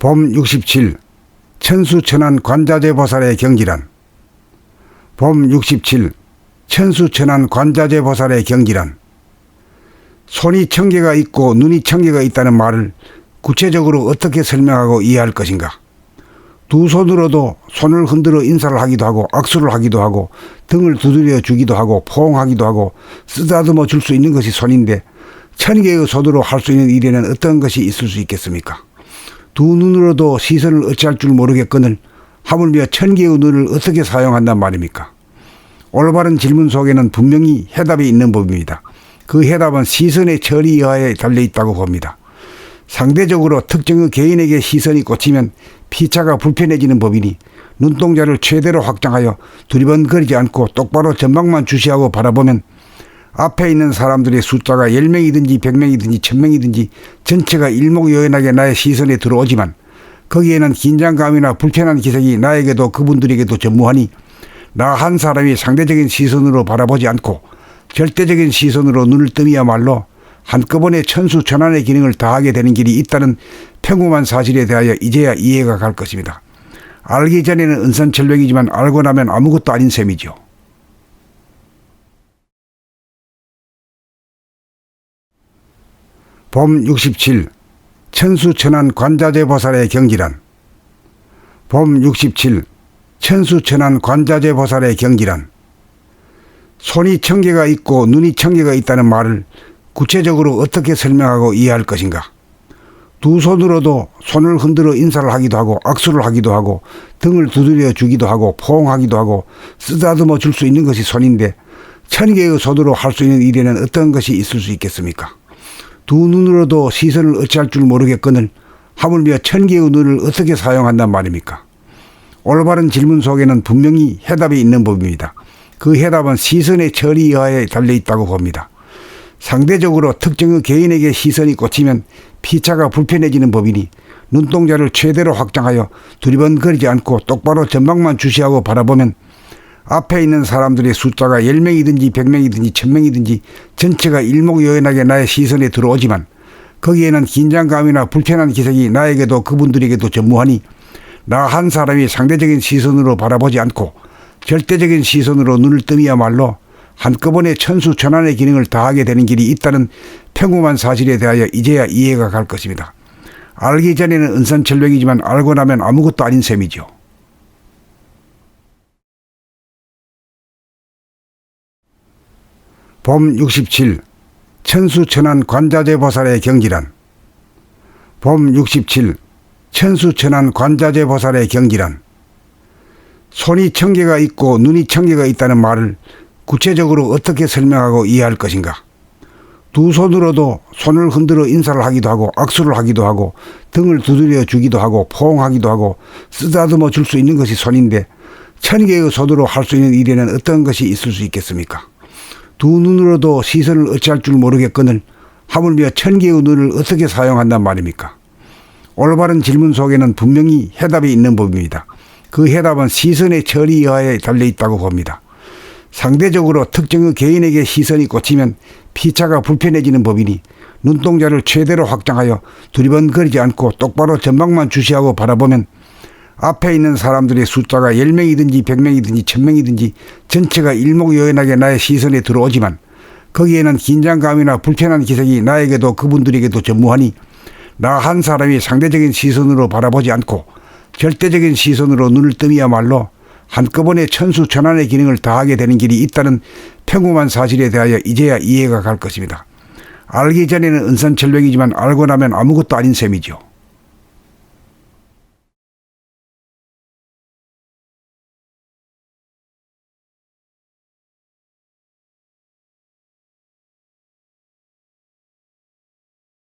봄 67 천수천안 관자재보살의 경지란. 봄 67 천수천안 관자재보살의 경지란. 손이 1000개가 있고 눈이 1000개가 있다는 말을 구체적으로 어떻게 설명하고 이해할 것인가. 두 손으로도 손을 흔들어 인사를 하기도 하고 악수를 하기도 하고 등을 두드려 주기도 하고 포옹하기도 하고 쓰다듬어 줄 수 있는 것이 손인데 1000개의 손으로 할 수 있는 일에는 어떤 것이 있을 수 있겠습니까? 두 눈으로도 시선을 어찌할 줄 모르겠거늘 하물며 1000개의 눈을 어떻게 사용한단 말입니까? 올바른 질문 속에는 분명히 해답이 있는 법입니다. 그 해답은 시선의 처리하에 달려있다고 봅니다. 상대적으로 특정의 개인에게 시선이 꽂히면 피차가 불편해지는 법이니 눈동자를 최대로 확장하여 두리번거리지 않고 똑바로 전방만 주시하고 바라보면 앞에 있는 사람들의 숫자가 10명이든지 100명이든지 1000명이든지 전체가 일목요연하게 나의 시선에 들어오지만 거기에는 긴장감이나 불편한 기색이 나에게도 그분들에게도 전무하니 나 한 사람이 상대적인 시선으로 바라보지 않고 절대적인 시선으로 눈을 뜨미야말로 한꺼번에 천수천안의 기능을 다하게 되는 길이 있다는 평범한 사실에 대하여 이제야 이해가 갈 것입니다. 알기 전에는 은선철벽이지만 알고 나면 아무것도 아닌 셈이죠. 봄 67 천수천안 관자재보살의 경지란. 봄 67 천수천안 관자재보살의 경지란. 손이 1000개가 있고 눈이 1000개가 있다는 말을 구체적으로 어떻게 설명하고 이해할 것인가. 두 손으로도 손을 흔들어 인사를 하기도 하고 악수를 하기도 하고 등을 두드려 주기도 하고 포옹하기도 하고 쓰다듬어 줄 수 있는 것이 손인데 1000개의 손으로 할 수 있는 일에는 어떤 것이 있을 수 있겠습니까? 두 눈으로도 시선을 어찌할 줄 모르겠거늘 하물며 1000개의 눈을 어떻게 사용한단 말입니까? 올바른 질문 속에는 분명히 해답이 있는 법입니다. 그 해답은 시선의 처리하에 달려있다고 봅니다. 상대적으로 특정의 개인에게 시선이 꽂히면 피차가 불편해지는 법이니 눈동자를 최대로 확장하여 두리번거리지 않고 똑바로 전방만 주시하고 바라보면 앞에 있는 사람들의 숫자가 10명이든지 100명이든지 1000명이든지 전체가 일목요연하게 나의 시선에 들어오지만 거기에는 긴장감이나 불편한 기색이 나에게도 그분들에게도 전무하니 나 한 사람이 상대적인 시선으로 바라보지 않고 절대적인 시선으로 눈을 뜨미야말로 한꺼번에 천수천안의 기능을 다하게 되는 길이 있다는 평범한 사실에 대하여 이제야 이해가 갈 것입니다. 알기 전에는 은선철벽이지만 알고 나면 아무것도 아닌 셈이죠. 봄 67 천수천안 관자재보살의 경지란. 봄 67 천수천안 관자재보살의 경지란. 손이 1000개가 있고 눈이 1000개가 있다는 말을 구체적으로 어떻게 설명하고 이해할 것인가. 두 손으로도 손을 흔들어 인사를 하기도 하고 악수를 하기도 하고 등을 두드려 주기도 하고 포옹하기도 하고 쓰다듬어 줄 수 있는 것이 손인데 1000개의 손으로 할 수 있는 일에는 어떤 것이 있을 수 있겠습니까? 두 눈으로도 시선을 어찌할 줄 모르겠거늘 하물며 1000개의 눈을 어떻게 사용한단 말입니까? 올바른 질문 속에는 분명히 해답이 있는 법입니다. 그 해답은 시선의 처리하에 달려있다고 봅니다. 상대적으로 특정의 개인에게 시선이 꽂히면 피차가 불편해지는 법이니 눈동자를 최대로 확장하여 두리번거리지 않고 똑바로 전방만 주시하고 바라보면 앞에 있는 사람들의 숫자가 10명이든지 100명이든지 1000명이든지 전체가 일목요연하게 나의 시선에 들어오지만 거기에는 긴장감이나 불편한 기색이 나에게도 그분들에게도 전무하니 나 한 사람이 상대적인 시선으로 바라보지 않고 절대적인 시선으로 눈을 뜨미야말로 한꺼번에 천수천안의 기능을 다하게 되는 길이 있다는 평범한 사실에 대하여 이제야 이해가 갈 것입니다. 알기 전에는 은선철벽이지만 알고 나면 아무것도 아닌 셈이죠.